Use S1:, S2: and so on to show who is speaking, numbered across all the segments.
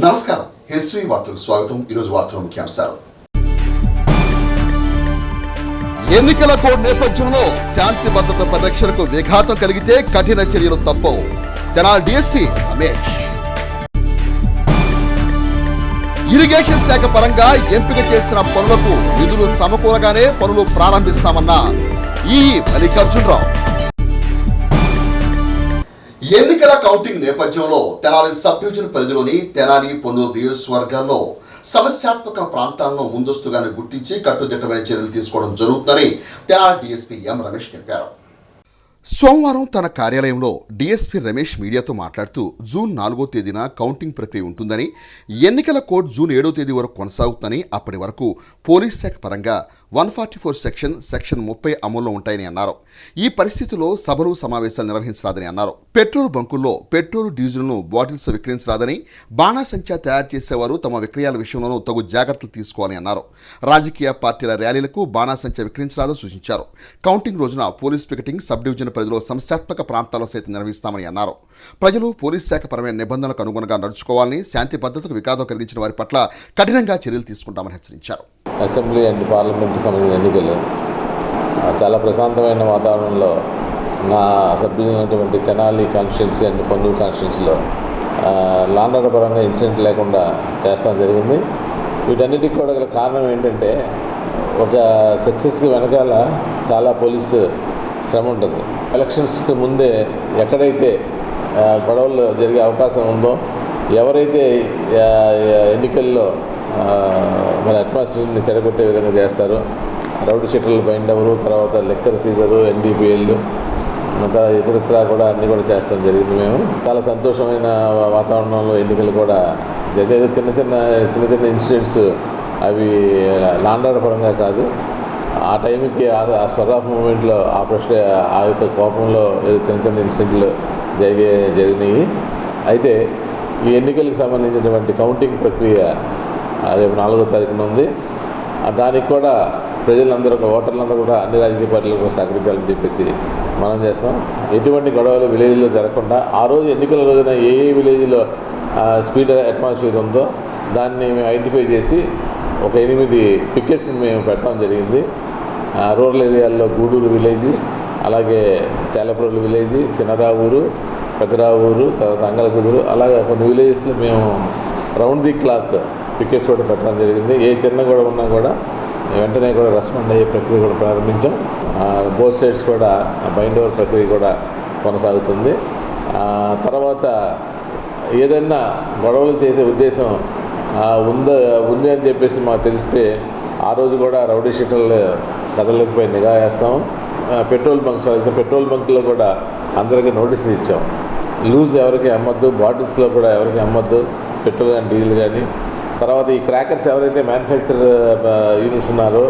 S1: నమస్కారం. హిస్టరీ వార్తలకు స్వాగతం. ఈరోజు వార్తల ముఖ్యాంశాలు. ఎన్నికల కోడ్ నేపథ్యంలో శాంతి భద్రత పరిరక్షణకు విఘాతం కలిగితే కఠిన చర్యలు తప్పవు. తెనాలి డీఎస్పీ రమేష్. ఇరిగేషన్ శాఖ పరంగా ఎంపిక చేసిన పనులకు నిధులు సమకూరగానే పనులు ప్రారంభిస్తామన్న ఈఈ మల్లికార్జునరావు. ఎన్నికల కౌంటింగ్ నేపథ్యంలో తెనాలి సబ్ డివిజన్ పరిధిలోని తెనాలి పొన్నూరు నియోజకవర్గాల్లో సమస్యాత్మక ప్రాంతాలను ముందస్తుగానే గుర్తించి కట్టుదిట్టమైన చర్యలు తీసుకోవడం జరుగుతుందని తెనాలి డీఎస్పీ ఎం రమేష్ తెలిపారు. సోమవారం తన కార్యాలయంలో డీఎస్పీ రమేష్ మీడియాతో మాట్లాడుతూ జూన్ 4వ తేదీన కౌంటింగ్ ప్రక్రియ ఉంటుందని, ఎన్నికల కోడ్ జూన్ 7వ తేదీ వరకు కొనసాగుతుందని, అప్పటి వరకు పోలీస్ శాఖ పరంగా 144 సెక్షన్ 30 అమల్లో ఉంటాయని అన్నారు. ఈ పరిస్థితుల్లో సభలు సమావేశాలు నిర్వహించరాదని అన్నారు. పెట్రోల్ బంకుల్లో పెట్రోల్ డీజిల్ను బాటిల్స్ విక్రయించరాదని, బాణాసంచా తయారు చేసేవారు తమ విక్రయాల విషయంలోనూ తగు జాగ్రత్తలు తీసుకోవాలని అన్నారు. రాజకీయ పార్టీల ర్యాలీలకు బాణాసంచా విక్రయించరాదని సూచించారు. కౌంటింగ్ రోజున పోలీస్ పికెటింగ్ సబ్ డివిజన్ పరిధిలో సమస్యాత్మక ప్రాంతాల్లో సైతం నిర్వహిస్తామని అన్నారు. ప్రజలు పోలీస్ శాఖ పరమైన నిబంధనలకు అనుగుణంగా నడుచుకోవాలని, శాంతి భద్రతకు విఘాతం కలిగించిన వారి పట్ల కఠినంగా చర్యలు తీసుకుంటామని హెచ్చరించారు.
S2: అసెంబ్లీ అండ్ పార్లమెంట్కి సంబంధించిన ఎన్నికలు చాలా ప్రశాంతమైన వాతావరణంలో నా సభ్యులైనటువంటి తెనాలి కాన్స్టిట్యున్సీ అండ్ పొన్నూరు కాన్స్టిట్యున్సీలో లాండర్ పరంగా ఇన్సిడెంట్ లేకుండా చేస్తాం జరిగింది. వీటన్నిటికి కూడా గల కారణం ఏంటంటే, ఒక సక్సెస్కి వెనకాల చాలా పోలీసు శ్రమ ఉంటుంది. ఎలక్షన్స్కి ముందే ఎక్కడైతే గొడవలు జరిగే అవకాశం ఉందో, ఎవరైతే ఎన్నికల్లో మన అట్మాస్ఫియర్ని చెడగొట్టే విధంగా చేస్తారో, రౌడీ షీటర్లు బైండ్ అవ్వరు, తర్వాత లెక్కర్ సీజరు, ఎన్డీపీఎల్, ఇతరత్రా కూడా అన్నీ కూడా చేస్తాం జరిగింది. మేము చాలా సంతోషమైన వాతావరణంలో ఎన్నికలు కూడా జరిగేది. చిన్న చిన్న ఇన్సిడెంట్స్, అవి లాండర్ పరంగా కాదు, ఆ టైంకి ఆ స్వర్ ఆఫ్ మూమెంట్లో ఆ యొక్క కోపంలో చిన్న ఇన్సిడెంట్లు జరిగినాయి. అయితే ఈ ఎన్నికలకు సంబంధించినటువంటి కౌంటింగ్ ప్రక్రియ రేపు 4వ తారీఖున ఉంది. దానికి కూడా ప్రజలందరూ, ఓటర్లందరూ కూడా అన్ని రాజకీయ పార్టీలకు సహకరించాలని చెప్పేసి మనం చేస్తాం. ఎటువంటి గొడవలు విలేజ్లో జరగకుండా, ఆ రోజు ఎన్నికల రోజున ఏ విలేజ్లో స్పీడ్ అట్మాస్ఫియర్ ఉందో దాన్ని మేము ఐడెంటిఫై చేసి ఒక 8 పికెట్స్ని మేము పెడతాం జరిగింది. రూరల్ ఏరియాల్లో గూడూరు విలేజ్, అలాగే తేలప్రోలు విలేజ్, చిన్నరావూరు, పెద్దరావూరు, తర్వాత అంగలకుదురు, అలాగే కొన్ని విలేజెస్లో మేము రౌండ్ ది క్లాక్ పికెట్స్ కూడా పెట్టడం జరిగింది. ఏ చిన్న గొడవ ఉన్నా కూడా వెంటనే కూడా రెస్పాండ్ అయ్యే ప్రక్రియ కూడా ప్రారంభించాం. బోత్ సైడ్స్ కూడా బైండ్ ఓవర్ ప్రక్రియ కూడా కొనసాగుతుంది. తర్వాత ఏదైనా గొడవలు చేసే ఉద్దేశం ఉంది అని చెప్పేసి మాకు తెలిస్తే ఆ రోజు కూడా రౌడీ షీటర్లు కథలపై నిఘా వేస్తాం. పెట్రోల్ బంక్స్ అయితే పెట్రోల్ బంక్లో కూడా అందరికీ నోటీసులు ఇచ్చాం. లూజ్ ఎవరికి అమ్మద్దు, బాటిల్స్లో కూడా ఎవరికి అమ్మద్దు, పెట్రోల్ కానీ డీజిల్ కానీ. తర్వాత ఈ క్రాకర్స్ ఎవరైతే మ్యానుఫ్యాక్చర్ యూనిట్స్ ఉన్నారో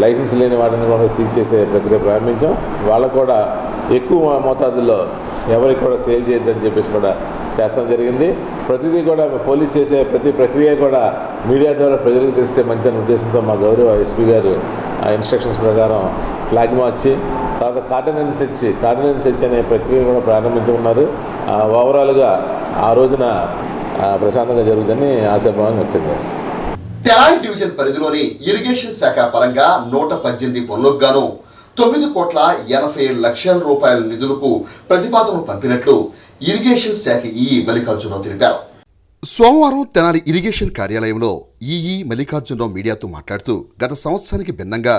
S2: లైసెన్స్ లేని వాటిని కూడా సీజ్ చేసే ప్రక్రియ ప్రారంభించాం. వాళ్ళకు కూడా ఎక్కువ మోతాదులో ఎవరికి కూడా సేల్ చేయొద్దని చెప్పేసి కూడా చేస్తాం జరిగింది. ప్రతిదీ కూడా పోలీస్ చేసే ప్రతి ప్రక్రియ కూడా మీడియా ద్వారా ప్రజలకు తెలిస్తే మంచి ఉద్దేశంతో మా గౌరవ ఎస్పీ గారు ఆ ఇన్స్ట్రక్షన్స్ ప్రకారం ఫ్లాగ్ మార్చి తర్వాత కార్డినెన్స్ సెర్చ్ అనే ప్రక్రియ కూడా ప్రారంభించుకున్నారు. ఓవరాల్గా ఆ రోజున ప్రశాంతంగా జరుగుతుందని ఆశాభావాన్ని వ్యక్తం చేస్తాం.
S1: తెనాలి డివిజన్ పరిధిలోని ఇరిగేషన్ శాఖ పరంగా 118 పనులకు గాను 9,80,00,000 రూపాయల నిధులకు ప్రతిపాదనలు పంపినట్లు ఇరిగేషన్ శాఖ ఈఈ మల్లికార్జునరావు తెలిపారు. సోమవారం తెనాలి ఇరిగేషన్ కార్యాలయంలో ఈఈ మల్లికార్జునరావు మీడియాతో మాట్లాడుతూ, గత సంవత్సరానికి భిన్నంగా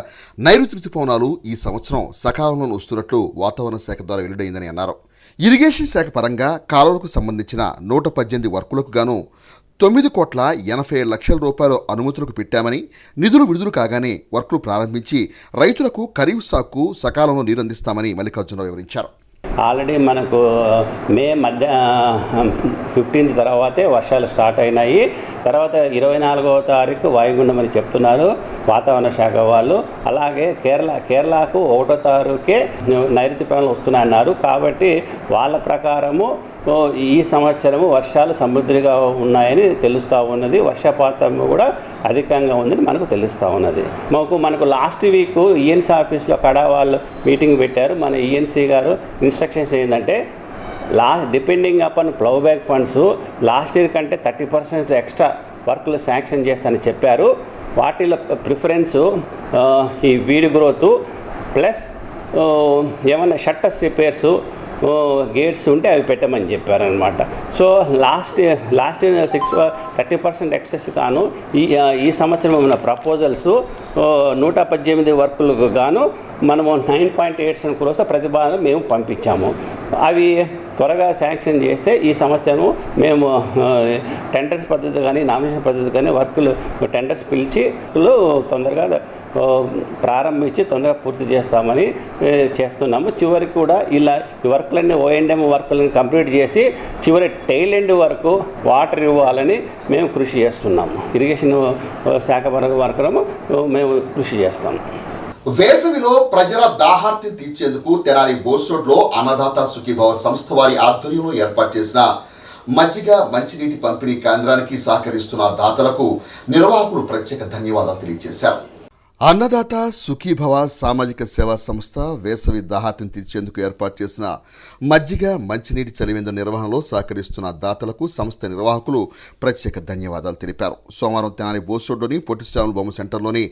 S1: నైరుతి రుతుపవనాలు ఈ సంవత్సరం సకాలంలో వస్తున్నట్లు వాతావరణ శాఖ ద్వారా వెల్లడైందని అన్నారు. ఇరిగేషన్ శాఖ పరంగా కాలువలకు సంబంధించిన 118 వర్కులకు గాను 9,80,00,000 రూపాయల అనుమతులకు పెట్టామని, నిధులు విడుదల కాగానే వర్కులు ప్రారంభించి రైతులకు ఖరీఫ్ సాగుకు సకాలంలో నీరు అందిస్తామని మల్లికార్జునరావు వివరించారు.
S3: ఆల్రెడీ మనకు మే 15 తర్వాతే వర్షాలు స్టార్ట్ అయినాయి. తర్వాత 24వ తారీఖు వాయుగుండం అని చెప్తున్నారు వాతావరణ శాఖ వాళ్ళు. అలాగే కేరళకు 1వ తారీఖుకే నైరుతి పవనాలు వస్తున్నాయన్నారు. కాబట్టి వాళ్ళ ప్రకారము ఈ సంవత్సరము వర్షాలు సమృద్ధిగా ఉన్నాయని తెలుస్తూ ఉన్నది. వర్షపాతం కూడా అధికంగా ఉందని మనకు తెలుస్తూ ఉన్నది. మనకు లాస్ట్ వీక్ ఈఎన్సీ ఆఫీస్లో కడా వాళ్ళు మీటింగ్ పెట్టారు. మన ఈఎన్సీ గారు ఇన్స్ట్రక్షన్స్ ఏంటంటే depending upon plough back funds last year కంటే 30% ఎక్స్ట్రా వర్క్లు శాంక్షన్ చేస్తానని చెప్పారు. వాటిలో ప్రిఫరెన్సు ఈ వీడ్ గ్రోత్ ప్లస్ ఏమన్నా షట్టర్స్ రిపేర్సు గేట్స్ ఉంటే అవి పెట్టమని చెప్పారనమాట. సో లాస్ట్ 30% ఎక్సెస్ కాను ఈ సంవత్సరం ఉన్న ప్రపోజల్స్ 118 వర్కులకు గాను మనము 9.87 crores ప్రతిపాదన మేము పంపించాము. అవి త్వరగా శాంక్షన్ చేస్తే ఈ సంవత్సరం మేము టెండర్స్ పద్ధతి కానీ నామినేషన్ పద్ధతి కానీ టెండర్స్ పిలిచి తొందరగా ప్రారంభించి తొందరగా పూర్తి చేస్తామని చేస్తున్నాము. చివరికి కూడా ఇలా ఈ వర్క్లన్నీ O&M వర్క్లను కంప్లీట్ చేసి చివరి టైల్ ఎండ్ వరకు వాటర్ ఇవ్వాలని మేము కృషి చేస్తున్నాము. ఇరిగేషన్ శాఖ వర్గము మేము కృషి చేస్తాము.
S1: వేసవిలో ప్రజల దాహార్తిని తీర్చేందుకు తెనాలి బోస్ రోడ్లో అన్నదాత సుఖీభవ సంస్థ వారి ఆధ్వర్యంలో ఏర్పాటు చేసిన మజ్జిగ మంచినీటి పంపిణీ కేంద్రానికి సహకరిస్తున్న దాతలకు నిర్వాహకులు ప్రత్యేక ధన్యవాదాలు తెలియజేశారు. అన్నదాత సుఖీభవ సామాజిక సేవా సంస్థ వేసవి దాహార్తిని తీర్చేందుకు ఏర్పాటు చేసిన మజ్జిగ మంచినీటి చలివేంద్ర నిర్వహణలో సహకరిస్తున్న దాతలకు సంస్థ నిర్వాహకులు ప్రత్యేక ధన్యవాదాలు తెలిపారు. సోమవారం తెనాలి బోస్ రోడ్లోని పొట్టి శ్రీరాములు బొమ్మ సెంటర్లోని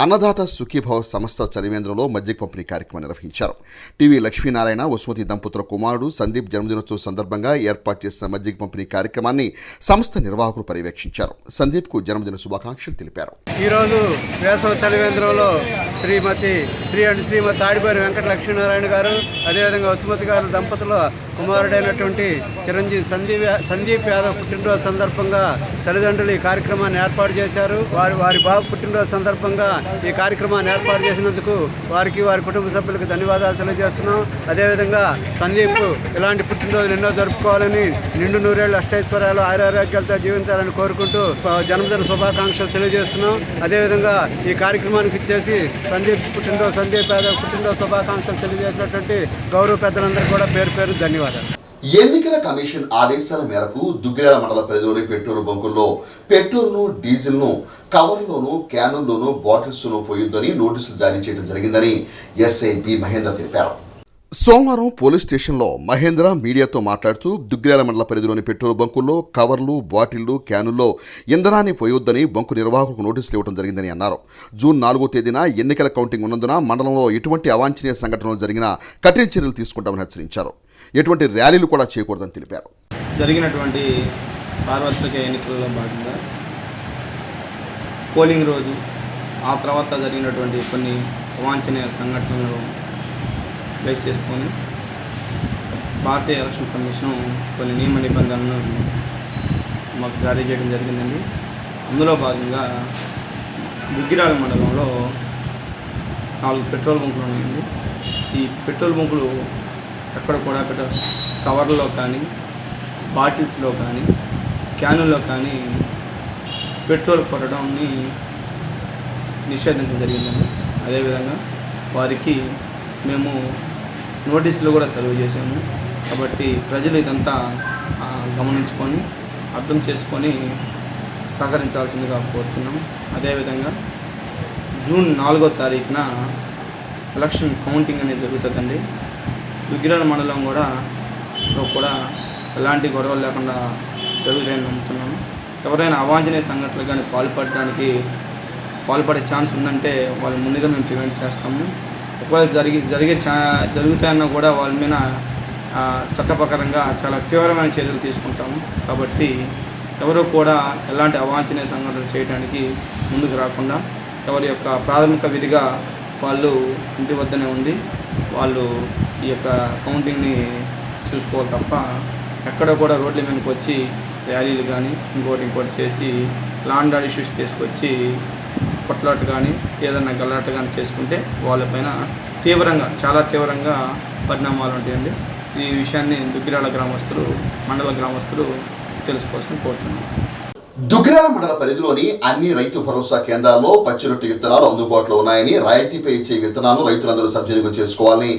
S1: అన్నదాత సుఖీభవ సంస్థ చలివేంద్రంలో మజ్జిగ పంపిణీ కార్యక్రమం నిర్వహించారు. టీవీ లక్ష్మీనారాయణ వసుమతి దంపతుల కుమారుడు సందీప్ జన్మదినోత్సవం సందర్భంగా ఏర్పాటు చేసిన మజ్జిగ పంపిణీ కార్యక్రమాన్ని సంస్థ నిర్వాహకులు పర్యవేక్షించారు. సందీప్కు జన్మదిన శుభాకాంక్షలు తెలిపారు.
S4: ఈరోజు వేసవి చలివేంద్రంలో శ్రీమతి తాడిపేరు వెంకట లక్ష్మీనారాయణ గారు, అదేవిధంగా వసుమతి గారు దంపతుల కుమారుడైనటువంటి చిరంజీవి సందీప్ యాదవ్ పుట్టినరోజు సందర్భంగా తల్లిదండ్రులు ఈ కార్యక్రమాన్ని ఏర్పాటు చేశారు. వారి బాబు పుట్టినరోజు సందర్భంగా ఈ కార్యక్రమాన్ని ఏర్పాటు చేసినందుకు వారికి వారి కుటుంబ సభ్యులకు ధన్యవాదాలు తెలియజేస్తున్నాం. అదేవిధంగా సందీప్ ఇలాంటి పుట్టినరోజులు ఎన్నో జరుపుకోవాలని, నిండు నూరేళ్లు అష్టైశ్వర్యాలు ఆరోగ్యాలతో జీవించాలని కోరుకుంటూ జన్మదిన శుభాకాంక్షలు తెలియజేస్తున్నాం. అదేవిధంగా ఈ కార్యక్రమానికి ఇచ్చేసి సందీప్ యాదవ్ పుట్టినరోజు శుభాకాంక్షలు తెలియజేసినటువంటి గౌరవ పెద్దలందరూ కూడా పేరు పేరు ధన్యవాదాలు.
S1: ఎన్నికల కమిషన్ ఆదేశాల మేరకు దుగ్గిరాల మండల పరిధిలోని పెట్రోల్ బంకుల్లో పెట్రోల్ను డీజిల్ను కవర్లోనూ క్యానుల్లోనూ బాటిల్స్ను పోయొద్దని నోటీసులు జారీ చేయడం జరిగిందని ఎస్ఐ బి మహేంద్ర తెలిపారు. సోమవారం పోలీస్ స్టేషన్లో మహేంద్ర మీడియాతో మాట్లాడుతూ దుగ్గిరాల మండల పరిధిలోని పెట్రోల్ బంకుల్లో కవర్లు, బాటిళ్లు, క్యానుల్లో ఇంధనాన్ని పోయొద్దని బంకు నిర్వాహకులకు నోటీసులు ఇవ్వడం జరిగిందని అన్నారు. జూన్ 4వ తేదీన ఎన్నికల కౌంటింగ్ ఉన్నందున మండలంలో ఎటువంటి అవాంఛనీయ సంఘటనలు జరిగినా కఠిన చర్యలు తీసుకుంటామని హెచ్చరించారు. ఎటువంటి ర్యాలీలు కూడా చేయకూడదని తెలిపారు.
S5: జరిగినటువంటి సార్వత్రిక ఎన్నికల్లో భాగంగా పోలింగ్ రోజు ఆ తర్వాత జరిగినటువంటి కొన్ని అవాంఛనీయ సంఘటనలు బేస్ చేసుకొని భారతీయ ఎలక్షన్ కమిషన్ కొన్ని నియమ నిబంధనలను మాకు జారీ చేయడం జరిగిందండి. అందులో భాగంగా దుగ్గిరాల మండలంలో 4 పెట్రోల్ బంకులు ఉన్నాయండి. ఈ పెట్రోల్ బంకులు ఎక్కడ కూడా కవర్లో కానీ, బాటిల్స్లో కానీ, క్యానుల్లో కానీ పెట్రోల్ కొట్టడాన్ని నిషేధించడం జరిగిందండి. అదేవిధంగా వారికి మేము నోటీసులు కూడా సర్వ్ చేశాము. కాబట్టి ప్రజలు ఇదంతా గమనించుకొని అర్థం చేసుకొని సహకరించాల్సిందిగా కోరుతున్నాం. అదేవిధంగా జూన్ 4వ తారీఖున ఎలక్షన్ కౌంటింగ్ అనేది జరుగుతుందండి. దుగ్గిరాల మండలం కూడా ఎలాంటి గొడవలు లేకుండా జరుగుతాయని నమ్ముతున్నాము. ఎవరైనా అవాంఛనీయ సంఘటనలు కానీ పాల్పడే ఛాన్స్ ఉందంటే వాళ్ళు ముందుగా మేము ప్రివెంట్ చేస్తాము. ఒకవేళ జరుగుతాయన్నా కూడా వాళ్ళ మీద చట్టప్రకారంగా చాలా తీవ్రమైన చర్యలు తీసుకుంటాము. కాబట్టి ఎవరు కూడా ఎలాంటి అవాంఛనీయ సంఘటనలు చేయడానికి ముందుకు రాకుండా ఎవరి యొక్క ప్రాథమిక విధిగా వాళ్ళు ఇంటి వద్దనే ఉండి వాళ్ళు ఈ యొక్క కౌంటింగ్ని చూసుకోవాలి తప్ప ఎక్కడ కూడా రోడ్ల మీదకి వచ్చి ర్యాలీలు కానీ ఇంకోటి చేసి లాండ్ ఆర్డర్ ఇష్యూస్ తీసుకొచ్చి కొట్లాట కానీ ఏదైనా గల్లాట కానీ చేసుకుంటే వాళ్ళపైన చాలా తీవ్రంగా పరిణామాలు ఉంటాయండి. ఈ విషయాన్ని దుగ్గిరాల గ్రామస్తులు, మండల గ్రామస్తులు తెలుసుకోవాల్సిన కోరుతున్నాం.
S1: దుగ్గిరాల మండల పరిధిలోని అన్ని రైతు భరోసా కేంద్రాల్లో పచ్చి రొట్టె విత్తనాలు అందుబాటులో ఉన్నాయని, రాయితీపై ఇచ్చే విత్తనాలను రైతులందరూ సద్వినియోగం చేసుకోవాలని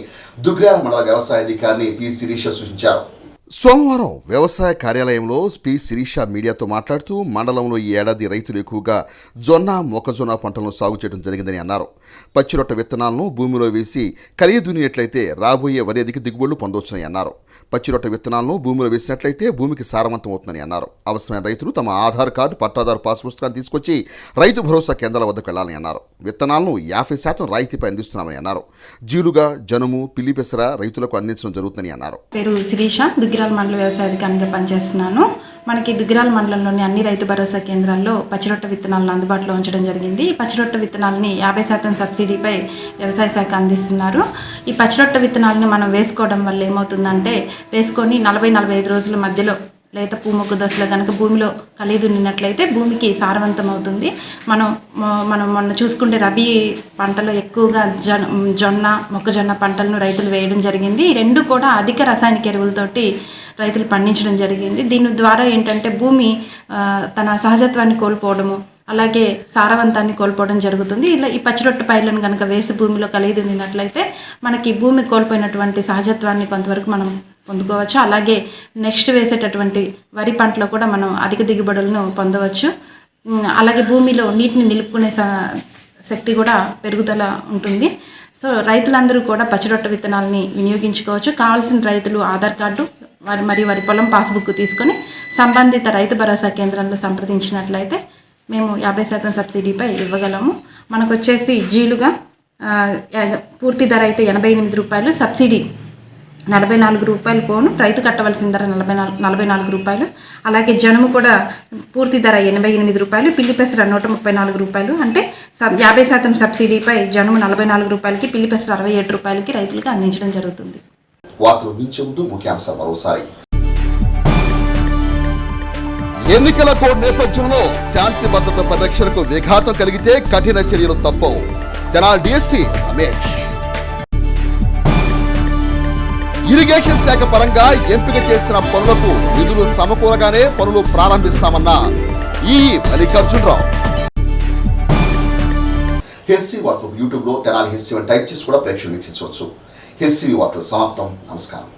S1: దుగ్గిరాల మండల వ్యవసాయ అధికారిని పి శిరీష సూచించారు. సోమవారం వ్యవసాయ కార్యాలయంలో పి శిరీష మీడియాతో మాట్లాడుతూ మండలంలో ఈ ఏడాది రైతులు ఎక్కువగా జొన్న, మొక్కజొన్న పంటలను సాగు చేయడం జరిగిందని అన్నారు. పచ్చి రొట్ట విత్తనాలను భూమిలో వేసి కలిగి దున్నినట్లయితే రాబోయే వరి అధిక దిగుబడులు పొందవచ్చునని అన్నారు. పచ్చి రొట్ట విత్తనాలను భూమిలో వేసినట్లయితే భూమికి సారవంతం అవుతుందని అన్నారు. అవసరమైన రైతులు తమ ఆధార్ కార్డు, పట్టాదారు పాస్ పుస్తకాన్ని తీసుకొచ్చి రైతు భరోసా కేంద్రాల వద్దకు వెళ్లాలని అన్నారు. విత్తనాలను 50% రాయితీపై అందిస్తున్నామని అన్నారు. జీలుగా, జనుము, పిల్లి పెసర రైతులకు అందించడం జరుగుతుందని అన్నారు.
S6: పేరు శిరీష, దుగ్గిరాల మండల వ్యవసాయ అధికారిగా పనిచేస్తున్నాను. మనకి దుగ్గిరాల మండలంలోని అన్ని రైతు భరోసా కేంద్రాల్లో పచ్చిరొట్ట విత్తనాలను అందుబాటులో ఉంచడం జరిగింది. ఈ పచ్చిరొట్ట విత్తనాలని 50% సబ్సిడీపై వ్యవసాయ శాఖ అందిస్తున్నారు. ఈ పచ్చిరొట్ట విత్తనాలను మనం వేసుకోవడం వల్ల ఏమవుతుందంటే, వేసుకొని 40-45 రోజుల మధ్యలో లేత పూమొగ్గు దశలో కనుక భూమిలో కలిగి దున్నినట్లయితే భూమికి సారవంతం అవుతుంది. మనం మొన్న చూసుకుంటే రబీ పంటలో ఎక్కువగా జొన్న, మొక్కజొన్న పంటలను రైతులు వేయడం జరిగింది. ఈ రెండు కూడా అధిక రసాయనిక ఎరువులతోటి రైతులు పండించడం జరిగింది. దీని ద్వారా ఏంటంటే భూమి తన సహజత్వాన్ని కోల్పోవడము, అలాగే సారవంతాన్ని కోల్పోవడం జరుగుతుంది. ఇలా ఈ పచ్చిరొట్ట పైర్లను కనుక వేసి భూమిలో కలిగి దున్నినట్లయితే మనకి భూమి కోల్పోయినటువంటి సహజత్వాన్ని కొంతవరకు మనం పొందుకోవచ్చు. అలాగే నెక్స్ట్ వేసేటటువంటి వరి పంటలో కూడా మనం అధిక దిగుబడులను పొందవచ్చు. అలాగే భూమిలో నీటిని నిలుపుకునే శక్తి కూడా పెరుగుదల ఉంటుంది. సో రైతులందరూ కూడా పచ్చిరొట్ట విత్తనాలని వినియోగించుకోవచ్చు. కావాల్సిన రైతులు ఆధార్ కార్డు మరియు వారి పొలం పాస్బుక్ తీసుకొని సంబంధిత రైతు భరోసా కేంద్రంలో సంప్రదించినట్లయితే మేము 50% సబ్సిడీపై ఇవ్వగలము. మనకు వచ్చేసి జీలుగా పూర్తి ధర అయితే ₹88, సబ్సిడీ ₹44 పోను, రైతు కట్టవలసిన ధర ₹44. అలాగే జనుము కూడా పూర్తి ధర ₹88, పిల్లి పెసర ₹134. అంటే 50% సబ్సిడీపై జనుము ₹44, పిల్లి పెసర ₹67 రైతులకు అందించడం జరుగుతుంది.
S1: వార్తలు మించే ముందు ముఖ్యాంశాలు మరోసారి. ఎన్నికల కోడ్ నేపథ్యంలో శాంతి భద్రత పరిరక్షణకు విఘాతం కలిగితే కఠిన చర్యలు తప్పవు. తెనాలి డీఎస్పీ రమేష్. ఇరిగేషన్ శాఖ పరంగా ఎంపిక చేసిన పనులకు నిధులు సమకూరగానే పనులు ప్రారంభిస్తామన్న ఈ మల్లికార్జునరావు. హెస్సీ వార్తలు యూట్యూబ్లో తెనాలి హెస్సీ టైప్ చేసి కూడా ప్రేక్షకులు వీక్షించవచ్చు. హెస్సీ వార్తలు సమాప్తం. నమస్కారం.